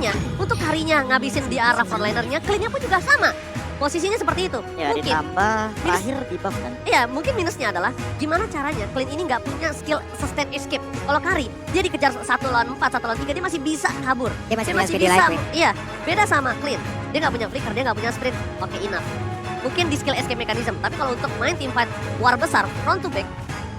artinya untuk harinya ngabisin di arah frontlinernya, cleannya pun juga sama. Posisinya seperti itu. Ya Mungkin ditambah terakhir di buff kan. iya, mungkin minusnya adalah gimana caranya Clean ini nggak punya skill sustain escape. Kalau Kari, dia dikejar 1 lawan 4, 1 lawan 3, dia masih bisa kabur. Dia masih Dia bisa bisa, live. iya. Beda sama Clean, dia nggak punya flicker, dia nggak punya sprint. Oke, enough. Mungkin di skill escape mechanism, tapi kalau untuk main team fight war besar, front to back,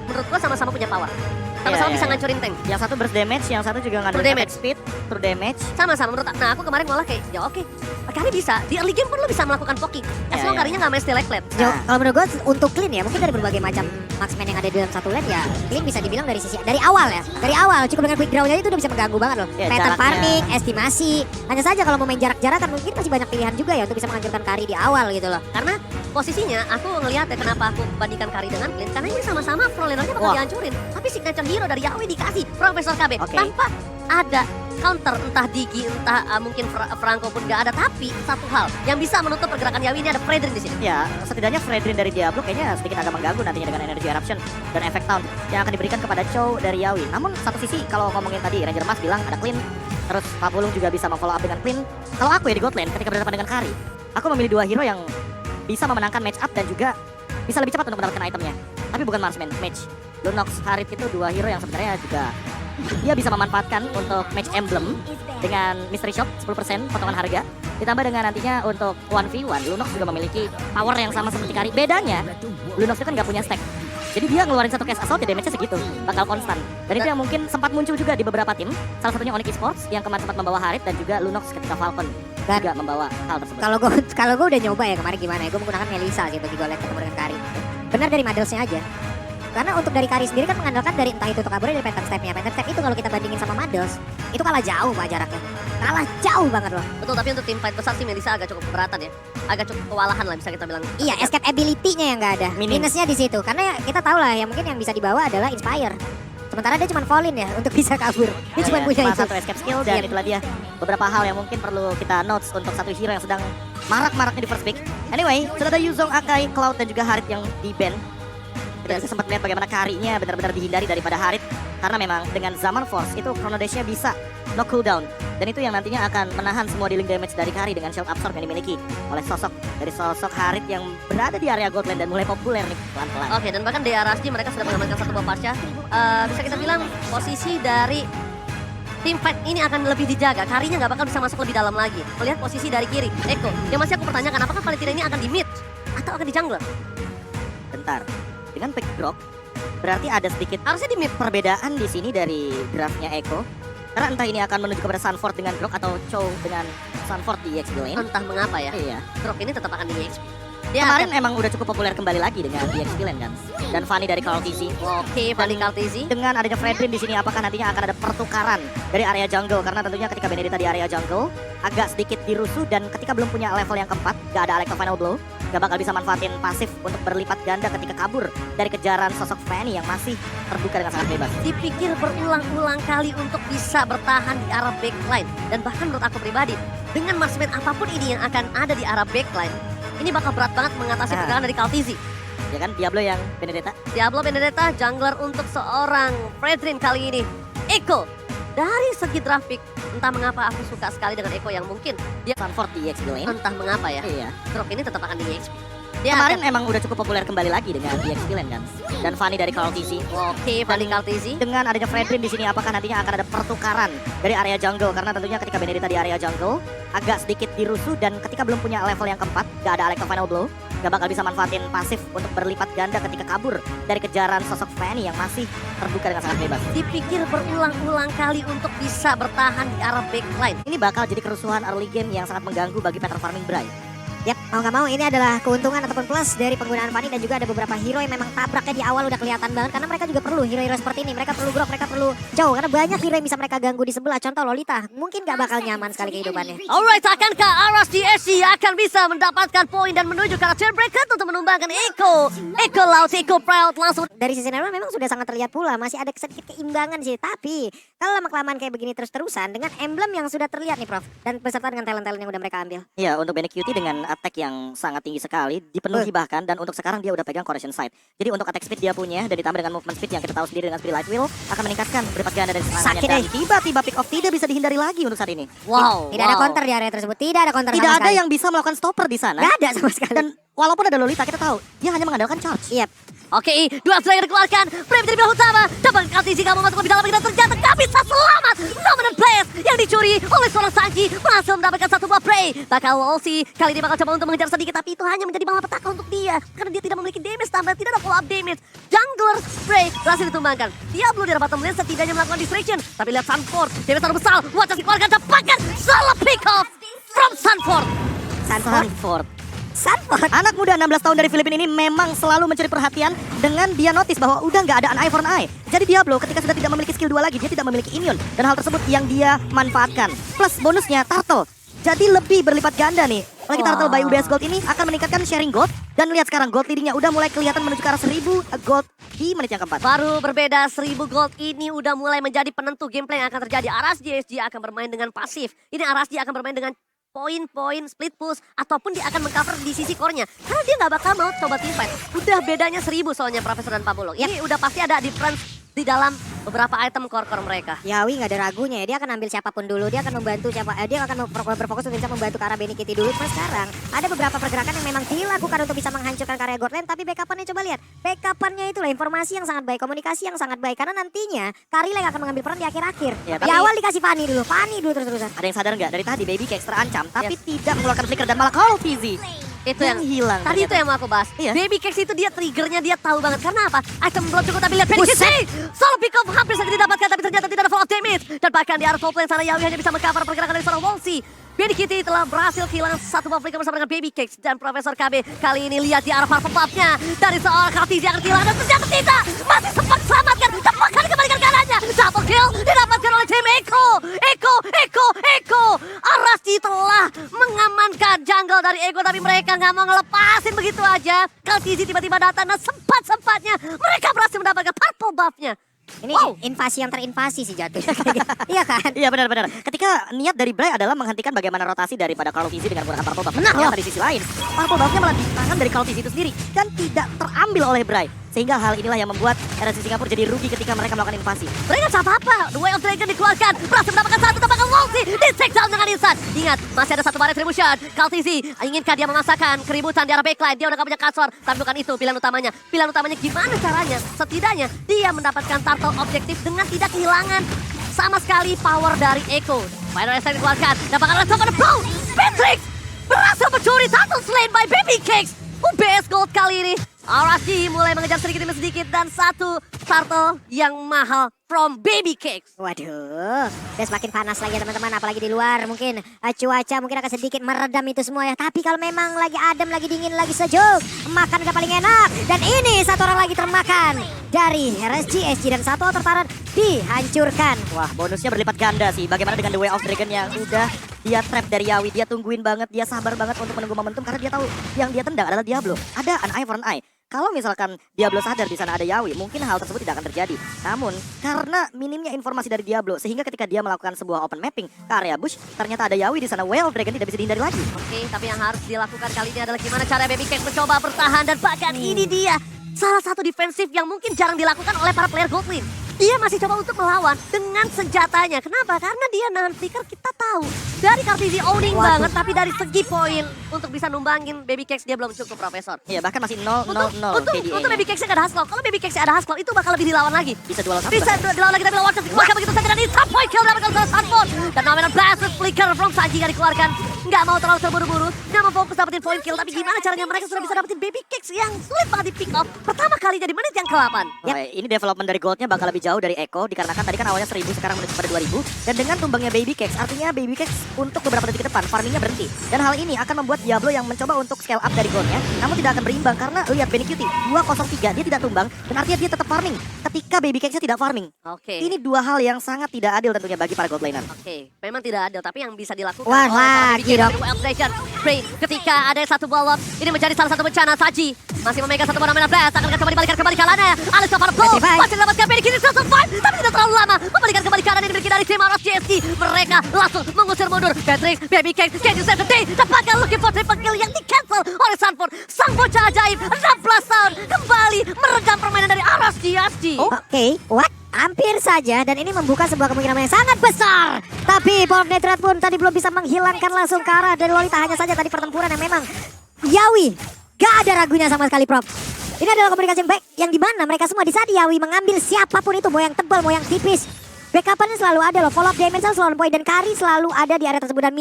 menurut gua sama-sama punya power. Sama-sama Iya, bisa iya. ngancurin tank. Yang satu burst damage, yang satu juga True ngandelin damage. attack speed, true damage. Sama-sama menurut. Nah, aku kemarin malah kayak, ya oke. Kari bisa, di early game pun lo bisa melakukan poking. As Iya, long iya. Karinya nggak main stay like lane. Jo, Nah. kalau menurut gue untuk clean ya, mungkin dari berbagai macam marksman yang ada di dalam satu lane ya, clean bisa dibilang dari sisi dari awal ya, dari awal cukup dengan quick draw-nya itu udah bisa mengganggu banget loh. Ya, Pattern jaraknya. farming, estimasi, hanya saja kalau mau main jarak-jarakan mungkin masih banyak pilihan juga ya untuk bisa menghancurkan Kari di awal gitu loh. Karena posisinya aku ngelihat ya kenapa aku bandingkan Kari dengan Clean, karena ini sama-sama frontlinernya bakal Wah. dihancurin. Tapi signature hero dari Yaoi dikasih Profesor KB Oke. tanpa ada counter, entah Digi, entah mungkin Franco pun gak ada. Tapi satu hal yang bisa menutup pergerakan Yaoi ini ada Fredrin di sini. Ya, setidaknya Fredrin dari Diablo kayaknya sedikit agak mengganggu nantinya dengan energy eruption dan efek taunt yang akan diberikan kepada Chow dari Yaoi. Namun satu sisi kalau ngomongin tadi Ranger Mas bilang ada Clean, terus Pak Pulung juga bisa memfollow up dengan Clean. Kalau aku ya di God lane ketika berhadapan dengan Kari, aku memilih dua hero yang bisa memenangkan match up dan juga bisa lebih cepat untuk mendapatkan itemnya. Tapi bukan marksman, mage. Lunox, Harit itu dua hero yang sebenarnya juga dia bisa memanfaatkan untuk match emblem dengan mystery shop 10% potongan harga. Ditambah dengan nantinya untuk 1v1, Lunox juga memiliki power yang sama seperti Kari. Bedanya, Lunox itu kan nggak punya stack. Jadi dia ngeluarin satu cast assault ya damage-nya segitu, bakal konstan. Dan itu yang mungkin sempat muncul juga di beberapa tim. Salah satunya Onyx Esports yang kemarin sempat membawa Harit dan juga Lunox ketika Falcon juga membawa hal tersebut. Kalau gue udah nyoba ya kemarin gimana ya, gue menggunakan Melissa sih bagi gue lane ketemu dengan Kari. Benar dari modelsnya aja. Karena untuk dari Kari sendiri kan mengandalkan dari entah itu kaburnya dari pattern step-nya. Pattern step itu kalau kita bandingin sama models, itu kalah jauh pak jaraknya. Kalah jauh banget loh. Betul, tapi untuk tim fight besar sih Melissa agak cukup keberatan ya. Agak cukup kewalahan lah bisa kita bilang. Iya, escape ability-nya yang nggak ada. Minim. Minusnya di situ. Karena ya kita tahu lah yang mungkin yang bisa dibawa adalah Inspire. Sementara dia cuma fall in ya untuk bisa kabur. Dia cuma punya cuma itu. satu escape skill dan Iya. itulah dia beberapa hal yang mungkin perlu kita notes untuk satu hero yang sedang marak-maraknya di first pick. Anyway, sudah ada Yuzong, Akai, Cloud dan juga Harit yang di ban. Kita bisa sempat melihat bagaimana Karinya benar-benar dihindari daripada Harit karena memang dengan Zaman Force itu Chrono Dash-nya bisa no cooldown dan itu yang nantinya akan menahan semua dealing damage dari Kari dengan shield absorb yang dimiliki oleh sosok Harit yang berada di area gold lane dan mulai populer nih pelan-pelan. Oke, dan bahkan di RSG mereka sudah mengamankan satu buah Parsha. Bisa kita bilang posisi dari tim fight ini akan lebih dijaga. Karinya nggak bakal bisa masuk lebih dalam lagi. Melihat posisi dari kiri, Eko. Yang masih aku pertanyakan, apakah paling tidak ini akan di mid atau akan di jungler? Bentar. Dengan pick drop berarti ada sedikit Harusnya di mid. perbedaan di sini dari draftnya Eko. Karena entah ini akan menuju kepada Sunford dengan Grok atau Chow dengan Sunford di EXP lane. Entah mengapa ya. Iya. Drop ini tetap akan di EXP. Dia Kemarin akan, emang udah cukup populer kembali lagi dengan di EXP lane kan. Dan Fanny dari Call TC. oke, balik Kaltezi. Dengan adanya Fredrin di sini apakah nantinya akan ada pertukaran dari area jungle karena tentunya ketika Benedetta di area jungle agak sedikit dirusuh dan ketika belum punya level yang keempat gak ada Alexa Final Blow gak bakal bisa manfaatin pasif untuk berlipat ganda ketika kabur dari kejaran sosok Fanny yang masih terbuka dengan sangat bebas. Dipikir berulang-ulang kali untuk bisa bertahan di arah backline. Dan bahkan menurut aku pribadi, dengan marksman apapun ini yang akan ada di arah backline, ini bakal berat banget mengatasi Ah. pergerakan dari Kaltezi. Ya kan Diablo yang Benedetta. Diablo Benedetta, jungler untuk seorang Fredrin kali ini. Eko, dari segi draft pick, entah mengapa aku suka sekali dengan Eko yang mungkin dia Sunford di EXP lane. entah mengapa ya, Iya. drop ini tetap akan di EXP. Dia Kemarin akan, emang udah cukup populer kembali lagi dengan di EXP lane kan. Dan Fanny dari Call TC. oke, balik Kaltezi. Dengan adanya Fredrin di sini apakah nantinya akan ada pertukaran dari area jungle karena tentunya ketika Benedetta di area jungle agak sedikit dirusuh dan ketika belum punya level yang keempat gak ada Alexa Final Blow gak bakal bisa manfaatin pasif untuk berlipat ganda ketika kabur dari kejaran sosok Fanny yang masih terbuka dengan sangat bebas. Dipikir berulang-ulang kali untuk bisa bertahan di arah backline. Ini bakal jadi kerusuhan early game yang sangat mengganggu bagi pattern farming Bray. Yap, mau nggak mau ini adalah keuntungan ataupun plus dari penggunaan Fanny dan juga ada beberapa hero yang memang tabraknya di awal udah kelihatan banget karena mereka juga perlu hero-hero seperti ini. Mereka perlu Grok, mereka perlu Chow karena banyak hero yang bisa mereka ganggu di sebelah. Contoh Lolita, mungkin gak bakal nyaman sekali kehidupannya. Alright, akankah RSGSC akan bisa mendapatkan poin dan menuju ke arah bracket untuk menumbangkan Eko? Eko Loud, Eko Proud langsung. Dari sisi normal memang sudah sangat terlihat pula masih ada sedikit keimbangan sih. Tapi kalau lama-kelamaan kayak begini terus-terusan dengan emblem yang sudah terlihat nih Prof dan beserta dengan talent-talent yang udah mereka ambil. Iya, untuk Bene QT dengan attack yang sangat tinggi sekali, dipenuhi bahkan, dan untuk sekarang dia udah pegang Corrosion Sight. Jadi untuk attack speed dia punya, dan ditambah dengan movement speed yang kita tahu sendiri dengan Spirit Light Wheel, akan meningkatkan berlipat ganda dari serangannya. Sakit, Dan tiba-tiba pick off tidak bisa dihindari lagi untuk saat ini. Wow. Tidak ada counter di area tersebut, tidak ada counter Tidak sama ada sekali. yang bisa melakukan stopper di sana. Nggak ada sama sekali. Dan walaupun ada Lolita, kita tahu dia hanya mengandalkan charge. Iya. Oke, dua striker dikeluarkan. Frame menjadi pilihan utama. Coba Kaltisi kamu masuk lebih dalam lagi dan ternyata nggak bisa selamat. Dominant place yang dicuri oleh seorang Sanji berhasil mendapatkan satu buah prey. Bakal Wolsey kali ini bakal coba untuk mengejar sedikit, tapi itu hanya menjadi malapetaka untuk dia karena dia tidak memiliki damage tambah, tidak ada follow up damage. Jungler Prey berhasil ditumbangkan. Diablo di bottom lane setidaknya melakukan distraction, tapi lihat Sunford, damage terlalu besar. Wajah dikeluarkan, dapatkan salah pick off from Sunford. Sanford. Sanford. Anak muda 16 tahun dari Filipina ini memang selalu mencuri perhatian dengan dia notice bahwa udah nggak ada an eye for an eye. Jadi Diablo ketika sudah tidak memiliki skill 2 lagi, dia tidak memiliki immune. Dan hal tersebut yang dia manfaatkan. Plus bonusnya Turtle. Jadi lebih berlipat ganda nih. Apalagi Turtle by UBS Gold ini akan meningkatkan sharing gold. Dan lihat sekarang gold leadingnya udah mulai kelihatan menuju ke arah 1000 gold di menit yang keempat. Baru berbeda 1000 gold ini udah mulai menjadi penentu gameplay yang akan terjadi. Aras JSG akan bermain dengan pasif. Ini Aras akan bermain dengan poin-poin split push ataupun dia akan mengcover di sisi core-nya karena dia nggak bakal mau coba teamfight. Udah bedanya 1000 soalnya Profesor dan Pablo. Ini udah pasti ada difference di dalam beberapa item core-core mereka. Yawi nggak ada ragunya ya, dia akan ambil siapapun dulu, dia akan membantu dia akan berfokus untuk bisa membantu ke arah Benny Kitty dulu. Cuma sekarang ada beberapa pergerakan yang memang dilakukan untuk bisa menghancurkan karya Godland, tapi backup-nya coba lihat. Backup-nya itulah informasi yang sangat baik, komunikasi yang sangat baik karena nantinya Karile akan mengambil peran di akhir-akhir. Ya, Di tapi- awal dikasih Fanny dulu terus-terusan. Ada yang sadar nggak dari tadi Baby Cakes terancam tapi tidak mengeluarkan flicker dan malah Call of Duty Itu yang hilang. tadi itu yang mau aku bahas. Iya. Baby Cakes itu dia triggernya dia tahu banget. Karena apa? Item belum cukup tapi lihat Benny Kitty. Solo pick up hampir saja didapatkan tapi ternyata tidak ada follow up damage. Dan bahkan di arah top lane sana Yawi hanya bisa mengcover pergerakan dari seorang Wolsey. Benny Kitty telah berhasil kehilangan satu buff flicker bersama dengan Baby Cakes. Dan Profesor KB kali ini lihat di arah purple buff-nya. Dari seorang Kaltisi akan kehilangan dan ternyata tidak. Masih sempat selamatkan. Dapatkan kembalikan kanannya. Double kill didapatkan oleh tim Eko. Eko. Arasji telah mengamankan jungle dari Eko tapi mereka nggak mau ngelepasin begitu aja. Kaltisi tiba-tiba datang dan sempat-sempatnya mereka berhasil mendapatkan purple buff-nya. Ini Wow. invasi yang terinvasi sih jatuhnya. Iya kan? Iya benar-benar. Ketika niat dari Bray adalah menghentikan bagaimana rotasi daripada Call of Duty dengan menggunakan Purple Buff. Benar, Ternyata loh. di sisi lain, Purple Buff-nya malah di tangan dari Call of Duty itu sendiri dan tidak terambil oleh Bray. Sehingga hal inilah yang membuat RSC Singapura jadi rugi ketika mereka melakukan invasi. Mereka tak apa-apa. The Way of Dragon dikeluarkan. Berhasil mendapatkan satu tembakan Wolsey. Di take down dengan instan. Ingat, masih ada satu bar retribution. Kaltisi, inginkah dia memaksakan keributan di arah backline? Dia udah gak punya kasor. Tapi bukan itu pilihan utamanya. Pilihan utamanya gimana caranya? Setidaknya dia mendapatkan turtle objektif dengan tidak kehilangan sama sekali power dari Echo. Final Essence dikeluarkan. Dapatkan oleh Top of the Pro. Patrick berhasil mencuri turtle slain by Baby Cakes. UBS Gold kali ini. Arashi mulai mengejar sedikit demi sedikit dan satu turtle yang mahal from Baby Cakes. Waduh, udah semakin panas lagi ya teman-teman, apalagi di luar mungkin cuaca mungkin akan sedikit meredam itu semua ya. Tapi kalau memang lagi adem, lagi dingin, lagi sejuk, makan udah paling enak. Dan ini satu orang lagi termakan dari RSG dan satu tertaran dihancurkan. Wah, bonusnya berlipat ganda sih. Bagaimana dengan The Way of Dragon yang udah dia trap dari Yawi. Dia tungguin banget, dia sabar banget untuk menunggu momentum karena dia tahu yang dia tendang adalah Diablo. Ada an eye for an eye. Kalau misalkan Diablo sadar di sana ada Yawi, mungkin hal tersebut tidak akan terjadi. Namun, karena minimnya informasi dari Diablo, sehingga ketika dia melakukan sebuah open mapping ke area bush, ternyata ada Yawi di sana. Way of Dragon tidak bisa dihindari lagi. Oke, tapi yang harus dilakukan kali ini adalah gimana cara Baby Cakes mencoba bertahan dan bahkan ini dia salah satu defensif yang mungkin jarang dilakukan oleh para player Gold Lane. Dia masih coba untuk melawan dengan senjatanya. Kenapa? Karena dia nahan flicker, kita tahu. Dari Kaltisi owning banget, tapi dari segi poin untuk bisa numbangin Baby Cakes dia belum cukup, Profesor. Iya, bahkan masih 0-0-0 Untuk Baby Cakes nggak ada Hustle. Kalau Baby Cakes ada Hustle, itu bakal lebih dilawan lagi. bisa duel satu. Bisa dilawan lagi, tapi lawan dikeluarkan begitu saja. Dan instant point kill dapatkan oleh Sunford. Dan Nominal Blast with Flicker from Sanji nggak dikeluarkan. Nggak mau terlalu terburu-buru. Nggak mau fokus dapetin point kill. Tapi gimana caranya mereka sudah bisa dapetin Baby Cakes yang sulit banget di pick up. Pertama kali jadi menit yang ke-8. Wah, ini development dari goldnya bakal lebih jauh dari Echo dikarenakan tadi kan awalnya 1000 sekarang menuju pada 2000 dan dengan tumbangnya Baby Cakes artinya Baby Cakes untuk beberapa detik ke depan farmingnya berhenti dan hal ini akan membuat Diablo yang mencoba untuk scale up dari goldnya namun tidak akan berimbang karena lihat Benny Cutie 203 dia tidak tumbang dan artinya dia tetap farming ketika Baby Cakesnya tidak farming. Oke. Ini dua hal yang sangat tidak adil tentunya bagi para gold laner. Oke, memang tidak adil, tapi yang bisa dilakukan Wah, oleh para lagi Baby Cakes dong. dari Wild Dragon. Brain, ketika ada satu ball up, ini menjadi salah satu bencana. Saji masih memegang satu bola Nominal Blast, akan coba dibalikan kembali kalannya. Alex Kapal Pro, Bye-bye. masih mendapatkan Benny Kitty still survive, tapi tidak terlalu lama. Membalikan kembali kanan yang dimiliki dari tim Aros JSG. Mereka langsung mengusir mundur. Patrick, Baby Cakes, can you save the day? Dapatkan looking for triple kill yang di-cancel oleh Sanford. Sang bocah ajaib 16 tahun kembali meredam permainan dari Aras GSG. Oke, what? Hampir saja, dan ini membuka sebuah kemungkinan yang sangat besar. Tapi Polk Netrat pun tadi belum bisa menghilangkan langsung ke arah dari Lolita. Hanya saja tadi pertempuran yang memang Yawi gak ada ragunya sama sekali, Prof. Ini adalah komunikasi yang baik, yang dimana mereka semua di saat Yawi mengambil siapapun itu, mau yang tebal, mau yang tipis. Backup-nya selalu ada loh, follow up dimensional selalu on point, dan Kari selalu ada di area tersebut. Dan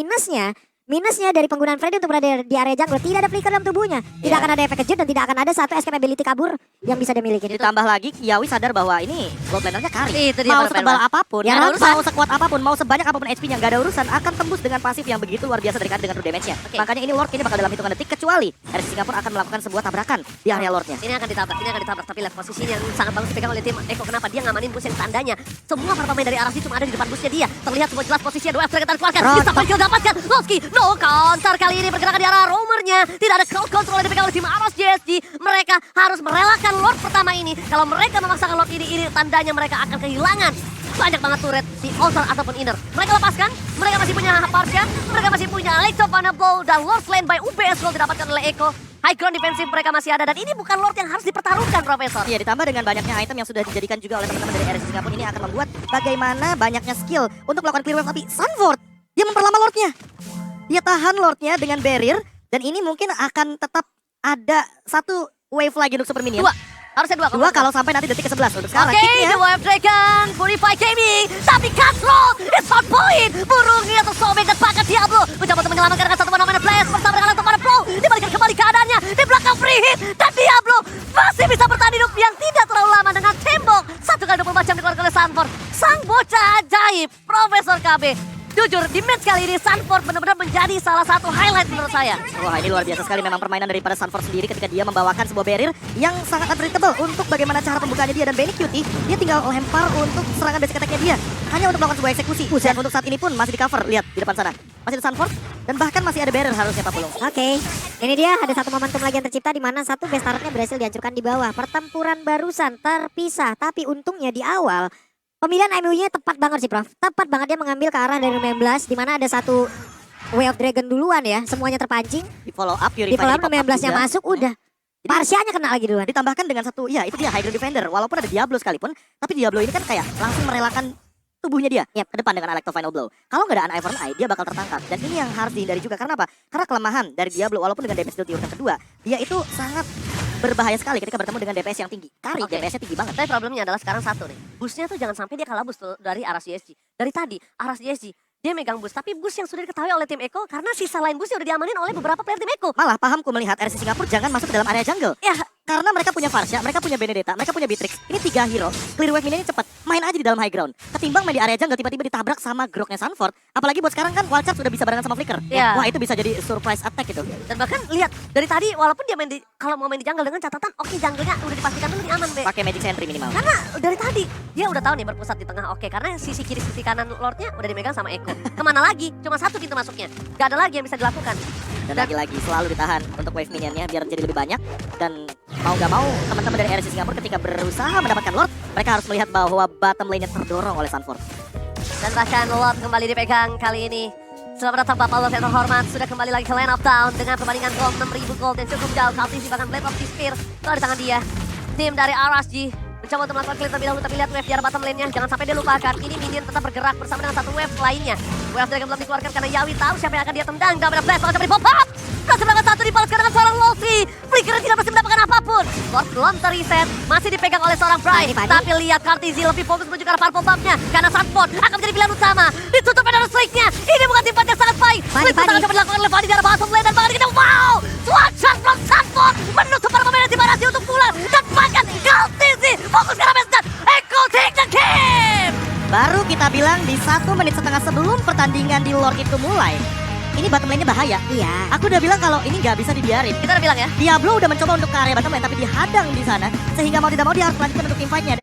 minusnya dari penggunaan Freddy untuk berada di area jungle, tidak ada flicker dalam tubuhnya. Tidak akan ada efek kejut dan tidak akan ada satu escape ability kabur yang bisa dia miliki. Ditambah lagi Yawi sadar bahwa ini gold lanernya Kari. Itu dia Mau pada setebal Pelma. apapun, Ya, mau urusan. sekuat apapun, mau sebanyak apapun HP-nya, nggak ada urusan, akan tembus dengan pasif yang begitu luar biasa dari Kari dengan true damage-nya. Oke. Makanya ini Lord ini bakal dalam hitungan detik, kecuali RC Singapura akan melakukan sebuah tabrakan di area Lordnya. Ini akan ditabrak, tapi lihat posisinya yang sangat bagus dipegang oleh tim Eko. Kenapa dia ngamanin bus yang tandanya semua para pemain dari Arasi cuma ada di depan busnya dia. Terlihat semua jelas posisinya, dua F-Dragon dikeluarkan, bisa kill dapatkan. Loski, no counter kali ini bergerakan di arah roamernya. Tidak ada crowd control yang dipegang oleh tim Aras GSG. Mereka harus merelakan Lord pertama ini. Kalau mereka memaksakan Lord ini tandanya mereka akan kehilangan banyak banget turret di outer ataupun inner. Mereka lepaskan, mereka masih punya Parsia, mereka masih punya Electro Vulnerable, dan Lord Lane by UBS Gold didapatkan oleh Eko. High ground defensif mereka masih ada, dan ini bukan Lord yang harus dipertaruhkan, Profesor. Iya, ditambah dengan banyaknya item yang sudah dijadikan juga oleh teman-teman dari RC Singapura, ini akan membuat bagaimana banyaknya skill untuk melakukan clear wave. Tapi Sanford, dia memperlama Lordnya. Dia tahan Lordnya dengan barrier, dan ini mungkin akan tetap ada satu wave lagi untuk super minion. Harusnya dua Dua kalau sampai nanti detik ke-11. Untuk sekarang Oke, kicknya The Wave Dragon, Purify Gaming, tapi Cutthroat, it's on point. Burungnya tersobek dan pakai Diablo. Mencoba untuk menyelamatkan dengan satu fenomena Blast bersama dengan Lantau Flow. Dibalikan kembali keadaannya, di belakang free hit. Dan Diablo masih bisa bertahan hidup yang tidak terlalu lama dengan tembok. 1 kali 24 jam dikeluarkan oleh Sanford. Sang bocah ajaib, Profesor KB. Jujur, di match kali ini Sanford benar-benar menjadi salah satu highlight menurut saya. Wah, ini luar biasa sekali memang permainan daripada Sanford sendiri ketika dia membawakan sebuah barrier yang sangat unpredictable untuk bagaimana cara pembukaannya dia. Dan Benny Cutie, dia tinggal lempar untuk serangan basic attack-nya dia. Hanya untuk melakukan sebuah eksekusi. Dan untuk saat ini pun masih di cover, lihat di depan sana. Masih ada Sanford, dan bahkan masih ada barrier harusnya Pak Pulung. Oke, ini dia ada satu momentum lagi yang tercipta di mana satu base turret-nya berhasil dihancurkan di bawah. Pertempuran barusan terpisah, tapi untungnya di awal pemilihan MU-nya tepat banget sih, Prof. Tepat banget dia mengambil ke arah dari 16, di mana ada satu Way of Dragon duluan ya, semuanya terpancing. Di follow up, Di follow up 16-nya juga. masuk, udah. Parsianya kena lagi duluan. Ditambahkan dengan satu, ya itu dia High Ground Defender. Walaupun ada Diablo sekalipun, tapi Diablo ini kan kayak langsung merelakan tubuhnya dia ke depan dengan Electro Final Blow. Kalau nggak ada Univern Eye, dia bakal tertangkap. Dan ini yang harus dihindari juga. Karena apa? Karena kelemahan dari Diablo, walaupun dengan DPS di urutan kedua, dia itu sangat berbahaya sekali ketika bertemu dengan DPS yang tinggi. Kari DPS-nya tinggi banget. Tapi problemnya adalah sekarang satu nih. Busnya tuh jangan sampai dia kalah bus tuh dari Aras GSG. Dari tadi, Aras GSG, dia megang bus. Tapi bus yang sudah diketahui oleh tim Eko, karena sisa lain busnya udah diamanin oleh beberapa player tim Eko. Malah pahamku melihat RC Singapura jangan masuk ke dalam area jungle. Ya, Karena mereka punya Varsha, mereka punya Benedetta, mereka punya Beatrix. Ini 3 hero, clear wave ini cepat. Main aja di dalam high ground. Ketimbang main di area jungle tiba-tiba ditabrak sama groknya Sanford. Apalagi buat sekarang kan Wildcard sudah bisa barengan sama Flicker. Iya. Wah, itu bisa jadi surprise attack itu. dan bahkan lihat dari tadi walaupun dia main di kalau mau main di jungle dengan catatan oke jungle-nya udah dipastikan dulu nih aman be. Pakai Magic Sentry minimal. Karena dari tadi dia udah tahu nih berpusat di tengah oke karena sisi kiri sisi kanan Lordnya udah dimegang sama Eko. Kemana lagi? Cuma satu pintu masuknya. Gak ada lagi yang bisa dilakukan. Dan lagi-lagi selalu ditahan untuk wave minionnya biar jadi lebih banyak. Dan mau gak mau teman-teman dari RC Singapura ketika berusaha mendapatkan Lord, mereka harus melihat bahwa bottom lane-nya terdorong oleh Sanford. Dan bahkan Lord kembali dipegang kali ini. Selamat datang Bapak Lord yang terhormat. Sudah kembali lagi ke Land of Town dengan perbandingan gold 6.000 gold dan cukup jauh. Kaltisi bahkan Blade of Despair itu di tangan dia. Tim dari RSG mencoba untuk melakukan clear terlebih dahulu, tapi lihat wave di arah bottom lane-nya. Jangan sampai dia lupakan. Ini minion tetap bergerak bersama dengan satu wave lainnya. Wave Dragon belum dikeluarkan karena Yawi tahu siapa yang akan dia tendang. Dan ada Blast langsung di pop up. Berhasil melakukan satu dibalaskan dengan seorang Losi. Flicker tidak berhasil mendapatkan apapun. Lord belum terreset. Masih dipegang oleh seorang Bright. Tapi lihat Kartizi lebih fokus menuju ke arah purple buff-nya. Karena Sanford akan menjadi pilihan utama. Ditutup dengan strike-nya. Ini bukan timpat yang sangat baik. Split akan dilakukan oleh Fanny di arah bottom lane. Dan bahkan kita wow. Swat shot from Sanford. Menutup para pemain tim Arasi untuk pulang. Dan bahkan Kartizi fokus ke arah base dan Eko take the game. Baru kita bilang di 1 menit setengah sebelum pertandingan di Lord itu mulai. Ini bottom lane-nya bahaya. Iya. Aku udah bilang kalau ini nggak bisa dibiarin. Kita udah bilang ya. Diablo udah mencoba untuk ke area bottom lane tapi dihadang di sana. Sehingga mau tidak mau dia harus melanjutkan untuk team fight-nya.